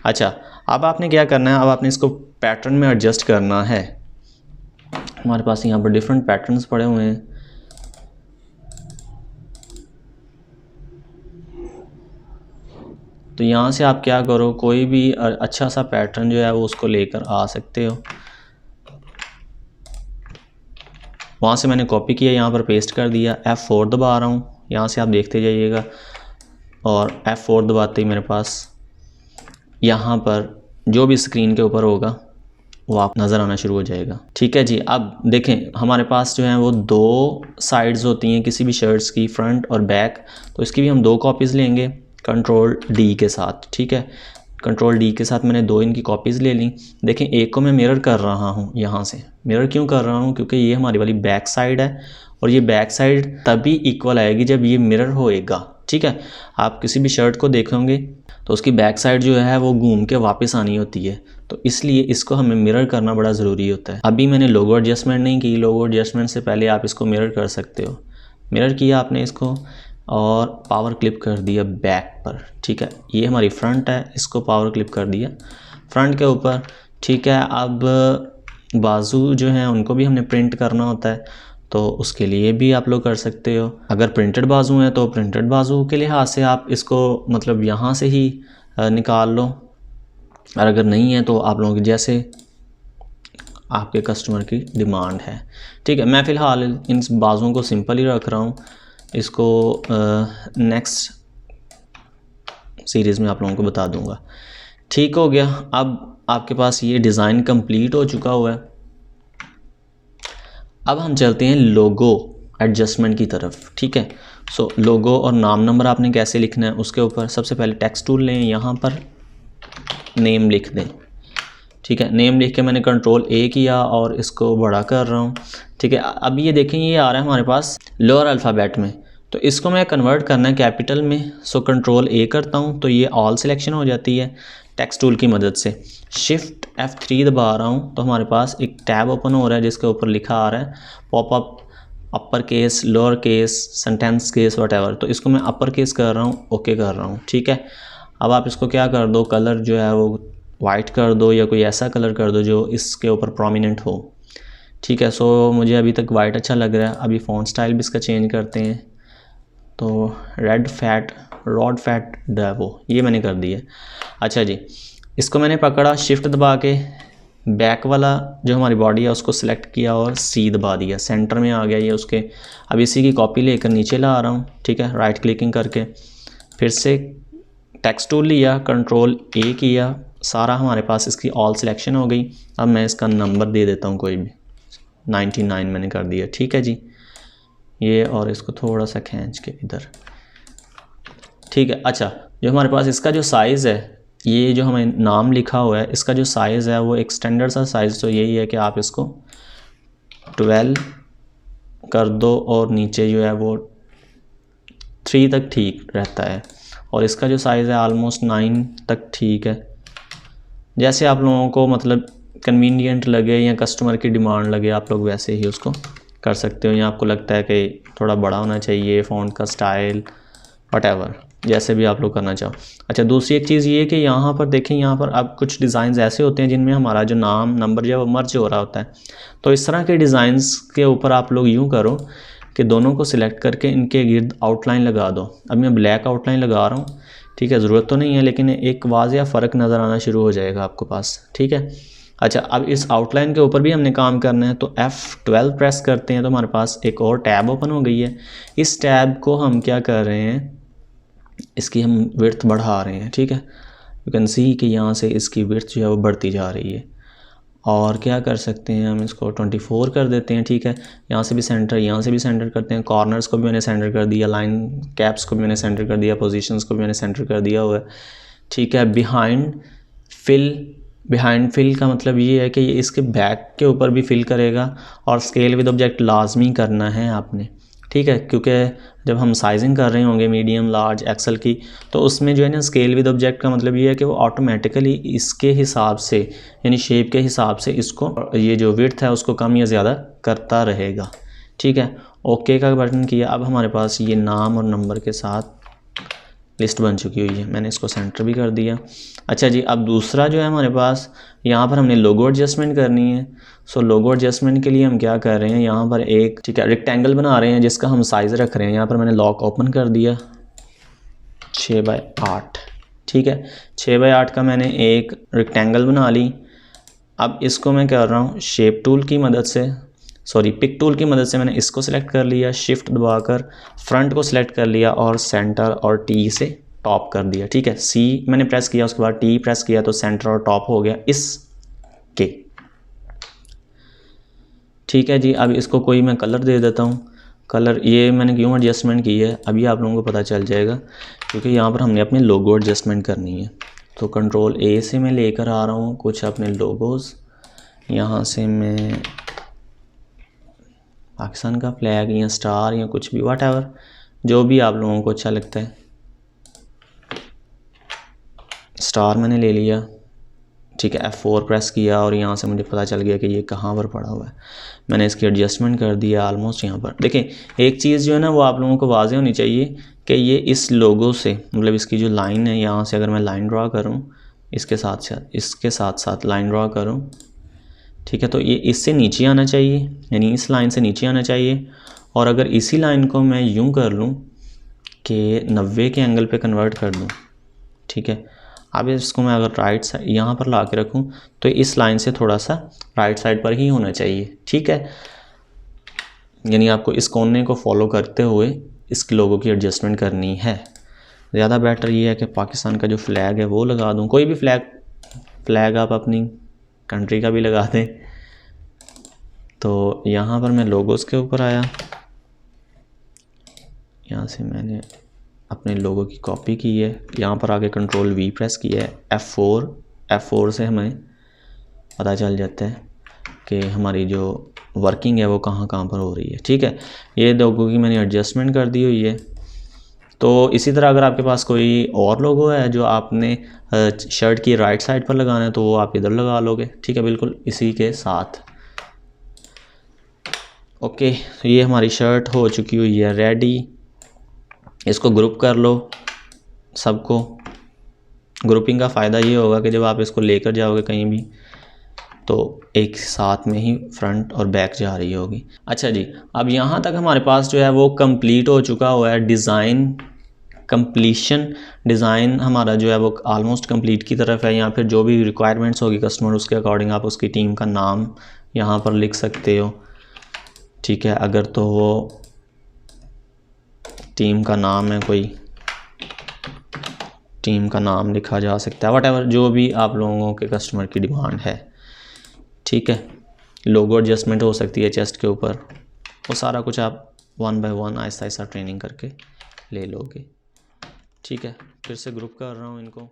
अच्छा, अब आपने क्या करना है, अब आपने इसको पैटर्न में एडजस्ट करना है। हमारे पास यहाँ पर डिफरेंट पैटर्न्स पड़े हुए हैं। तो यहाँ से आप क्या करो, कोई भी अच्छा सा पैटर्न जो है वो उसको लेकर आ सकते हो। वहाँ से मैंने कॉपी किया, यहाँ पर पेस्ट कर दिया, F4 दबा रहा हूँ, यहाँ से आप देखते जाइएगा, और F4 दबाते ही मेरे पास यहाँ पर जो भी स्क्रीन के ऊपर होगा वो आप नज़र आना शुरू हो जाएगा। ठीक है जी। अब देखें हमारे पास जो है वो दो साइड्स होती हैं किसी भी शर्ट्स की, फ्रंट और बैक। तो इसकी भी हम दो कॉपीज़ लेंगे कंट्रोल D के साथ। ठीक है, कंट्रोल D के साथ मैंने दो इनकी कॉपीज़ ले ली। देखें एक को मैं मिरर कर रहा हूँ, यहाँ से मिरर क्यों कर रहा हूँ, क्योंकि ये हमारी वाली बैक साइड है, और ये बैक साइड तभी इक्वल आएगी जब ये मिरर होएगा। ठीक है, आप किसी भी शर्ट को देखोगे तो उसकी बैक साइड जो है वो घूम के वापस आनी होती है, तो इसलिए इसको हमें मिरर करना बड़ा ज़रूरी होता है। अभी मैंने लोगो एडजस्टमेंट नहीं की, लोगो एडजस्टमेंट से पहले आप इसको मिरर कर सकते हो। मिरर किया आपने इसको और पावर क्लिप कर दिया बैक पर। ठीक है, ये हमारी फ्रंट है, इसको पावर क्लिप कर दिया फ्रंट के ऊपर। ठीक है, अब बाजू जो हैं उनको भी हमने प्रिंट करना होता है, तो उसके लिए भी आप लोग कर सकते हो। अगर प्रिंटेड बाजू हैं तो प्रिंटेड बाजू के लिहाज से आप इसको मतलब यहाँ से ही निकाल लो, और अगर नहीं है तो आप लोगों की जैसे आपके कस्टमर की डिमांड है। ठीक है, मैं फ़िलहाल इन बाजुओं को सिंपल ही रख रहा हूँ, इसको नेक्स्ट सीरीज़ में आप लोगों को बता दूंगा। ठीक हो गया, अब आपके पास ये डिज़ाइन कंप्लीट हो चुका हुआ है। अब हम चलते हैं लोगो एडजस्टमेंट की तरफ। ठीक है, सो लोगो और नाम नंबर आपने कैसे लिखना है उसके ऊपर सबसे पहले टेक्स्ट टूल लें, यहाँ पर नेम लिख दें। ठीक है, नेम लिख के मैंने कंट्रोल A किया और इसको बड़ा कर रहा हूँ। ठीक है, अब ये देखें ये आ रहा है हमारे पास लोअर अल्फ़ाबेट में, तो इसको मैं कन्वर्ट करना है कैपिटल में। सो कंट्रोल A करता हूँ तो ये ऑल सिलेक्शन हो जाती है टेक्स्ट टूल की मदद से। शिफ्ट F3 दबा रहा हूँ तो हमारे पास एक टैब ओपन हो रहा है जिसके ऊपर लिखा आ रहा है popup upper case, lower case, sentence case, whatever. तो इसको मैं अपर केस कर रहा हूँ, ओके कर रहा हूँ। ठीक है, अब आप इसको क्या कर दो, कलर जो है वो वाइट कर दो या कोई ऐसा कलर कर दो जो इसके ऊपर प्रोमिनेंट हो। ठीक है, सो मुझे अभी तक वाइट अच्छा लग रहा है। अभी फ़ॉन्ट स्टाइल भी इसका चेंज करते हैं, तो रॉड फैट डेवो ये मैंने कर दिया। अच्छा जी, इसको मैंने पकड़ा, शिफ्ट दबा के बैक वाला जो हमारी बॉडी है उसको सिलेक्ट किया और C दबा दिया, सेंटर में आ गया ये उसके। अब इसी की कॉपी लेकर नीचे ला रहा हूँ। ठीक है, राइट क्लिकिंग करके फिर से टेक्स्ट टूल लिया, कंट्रोल A किया, सारा हमारे पास इसकी ऑल सिलेक्शन हो गई। अब मैं इसका नंबर दे देता हूँ कोई भी, 99 मैंने कर दिया। ठीक है जी, ये और इसको थोड़ा सा खींच के इधर। ठीक है, अच्छा जो हमारे पास इसका जो साइज़ है, ये जो हमें नाम लिखा हुआ है इसका जो साइज़ है वो एक स्टैंडर्ड सा साइज़ तो यही है कि आप इसको 12 कर दो और नीचे जो है वो 3 तक ठीक रहता है, और इसका जो साइज़ है ऑलमोस्ट 9 तक ठीक है। जैसे आप लोगों को मतलब कन्वीनियंट लगे या कस्टमर की डिमांड लगे आप लोग वैसे ही उसको कर सकते हो, या आपको लगता है कि थोड़ा बड़ा होना चाहिए फ़ॉन्ट का स्टाइल, वटेवर, जैसे भी आप लोग करना चाहो। अच्छा, दूसरी एक चीज़ ये है कि यहाँ पर देखें, यहाँ पर अब कुछ डिज़ाइंस ऐसे होते हैं जिनमें हमारा जो नाम नंबर जो है वो मर्ज हो रहा होता है। तो इस तरह के डिज़ाइंस के ऊपर आप लोग यूँ करो कि दोनों को सिलेक्ट करके इनके गिर्द आउटलाइन लगा दो। अब मैं ब्लैक आउटलाइन लगा रहा हूँ। ठीक है, ज़रूरत तो नहीं है लेकिन एक वाज़ेह फ़र्क नज़र आना शुरू हो जाएगा आपके पास। ठीक है, अच्छा अब इस आउटलाइन के ऊपर भी हमने काम करना है, तो F12 प्रेस करते हैं तो हमारे पास एक और टैब ओपन हो गई है। इस टैब को हम क्या कर रहे हैं, इसकी हम विड्थ बढ़ा रहे हैं। ठीक है, यू कैन सी कि यहाँ से इसकी विड्थ जो है वो बढ़ती जा रही है। और क्या कर सकते हैं, हम इसको 24 कर देते हैं। ठीक है, यहाँ से भी सेंटर, यहाँ से भी सेंटर करते हैं, कॉर्नर्स को भी मैंने सेंटर कर दिया, लाइन कैप्स को भी मैंने सेंटर कर दिया, पोजीशंस को भी मैंने सेंटर कर दिया हुआ है। ठीक है, बिहाइंड फिल का मतलब ये है कि ये इसके बैक के ऊपर भी फिल करेगा, और स्केल विद ऑब्जेक्ट लाजमी करना है आपने। ठीक है, क्योंकि जब हम साइजिंग कर रहे होंगे मीडियम, लार्ज, एक्सल की, तो उसमें जो है ना स्केल विद ऑब्जेक्ट का मतलब ये है कि वो ऑटोमेटिकली इसके हिसाब से यानी शेप के हिसाब से इसको ये जो विड्थ है उसको कम या ज़्यादा करता रहेगा। ठीक है, ओके का बटन किया। अब हमारे पास ये नाम और नंबर के साथ लिस्ट बन चुकी हुई है, मैंने इसको सेंटर भी कर दिया। अच्छा जी, अब दूसरा जो है हमारे पास, यहाँ पर हमने लोगो एडजस्टमेंट करनी है। सो लोगो एडजस्टमेंट के लिए हम क्या कर रहे हैं, यहाँ पर एक ठीक है रेक्टेंगल बना रहे हैं जिसका हम साइज़ रख रहे हैं। यहाँ पर मैंने लॉक ओपन कर दिया 6x8, ठीक है 6x8 का मैंने एक रेक्टेंगल बना ली। अब इसको मैं कर रहा हूँ शेप टूल की मदद से, सॉरी पिक टूल की मदद से मैंने इसको सिलेक्ट कर लिया, शिफ्ट दबाकर फ्रंट को सिलेक्ट कर लिया और सेंटर और टी से टॉप कर दिया। ठीक है, सी मैंने प्रेस किया, उसके बाद टी प्रेस किया तो सेंटर और टॉप हो गया इसके। ठीक है जी, अब इसको कोई मैं कलर दे देता हूँ। कलर ये मैंने क्यों एडजस्टमेंट की है अभी आप लोगों को पता चल जाएगा, क्योंकि यहाँ पर हमने अपने लोगो एडजस्टमेंट करनी है। तो कंट्रोल ए से मैं लेकर आ रहा हूँ कुछ अपने लोगोज़। यहाँ से मैं पाकिस्तान का फ्लैग या स्टार या कुछ भी व्हाटएवर जो भी आप लोगों को अच्छा लगता है, स्टार मैंने ले लिया। ठीक है, F4 प्रेस किया और यहाँ से मुझे पता चल गया कि ये कहाँ पर पड़ा हुआ है। मैंने इसकी एडजस्टमेंट कर दिया ऑलमोस्ट यहाँ पर। देखें एक चीज़ जो है ना वो आप लोगों को वाज़ेह होनी चाहिए कि ये इस लोगो से, मतलब इसकी जो लाइन है यहाँ से अगर मैं लाइन ड्रा करूँ इसके साथ साथ लाइन ड्रा करूँ, ठीक है, तो ये इससे नीचे आना चाहिए, यानी इस लाइन से नीचे आना चाहिए। और अगर इसी लाइन को मैं यूँ कर लूँ कि 90 के एंगल पे कन्वर्ट कर दूँ, ठीक है, अब इसको मैं अगर राइट साइड यहाँ पर ला के रखूँ तो इस लाइन से थोड़ा सा राइट साइड पर ही होना चाहिए। ठीक है, यानी आपको इस कोने को फॉलो करते हुए इस लोगों की एडजस्टमेंट करनी है। ज़्यादा बेटर ये है कि पाकिस्तान का जो फ्लैग है वो लगा दूँ, कोई भी फ्लैग आप अपनी कंट्री का भी लगा दें। तो यहाँ पर मैं लोगोस के ऊपर आया, यहाँ से मैंने अपने लोगो की कॉपी की है, यहाँ पर आके कंट्रोल वी प्रेस किया है, F4 से हमें पता चल जाता है कि हमारी जो वर्किंग है वो कहाँ पर हो रही है। ठीक है, ये लोगों की मैंने एडजस्टमेंट कर दी हुई है। तो इसी तरह अगर आपके पास कोई और लोगो है जो आपने शर्ट की राइट साइड पर लगाना है तो वो आप इधर लगा लोगे। ठीक है, बिल्कुल इसी के साथ। ओके, तो ये हमारी शर्ट हो चुकी हुई है रेडी। इसको ग्रुप कर लो सबको। ग्रुपिंग का फ़ायदा ये होगा कि जब आप इसको लेकर जाओगे कहीं भी तो एक साथ में ही फ्रंट और बैक जा रही होगी। अच्छा जी, अब यहाँ तक हमारे पास जो है वो कंप्लीट हो चुका हुआ है। डिज़ाइन कंप्लीशन, डिज़ाइन हमारा जो है वो ऑलमोस्ट कंप्लीट की तरफ है। या फिर जो भी रिक्वायरमेंट्स होगी कस्टमर उसके अकॉर्डिंग आप उसकी टीम का नाम यहाँ पर लिख सकते हो। ठीक है, अगर तो वो टीम का नाम है, कोई टीम का नाम लिखा जा सकता है, व्हाटएवर जो भी आप लोगों के कस्टमर की डिमांड है। ठीक है, लोगो एडजस्टमेंट हो सकती है चेस्ट के ऊपर, वो सारा कुछ आप 1 बाय 1 आहिस्ता आहिस्ता ट्रेनिंग करके ले लोगे। ठीक है, फिर से ग्रुप कर रहा हूँ इनको।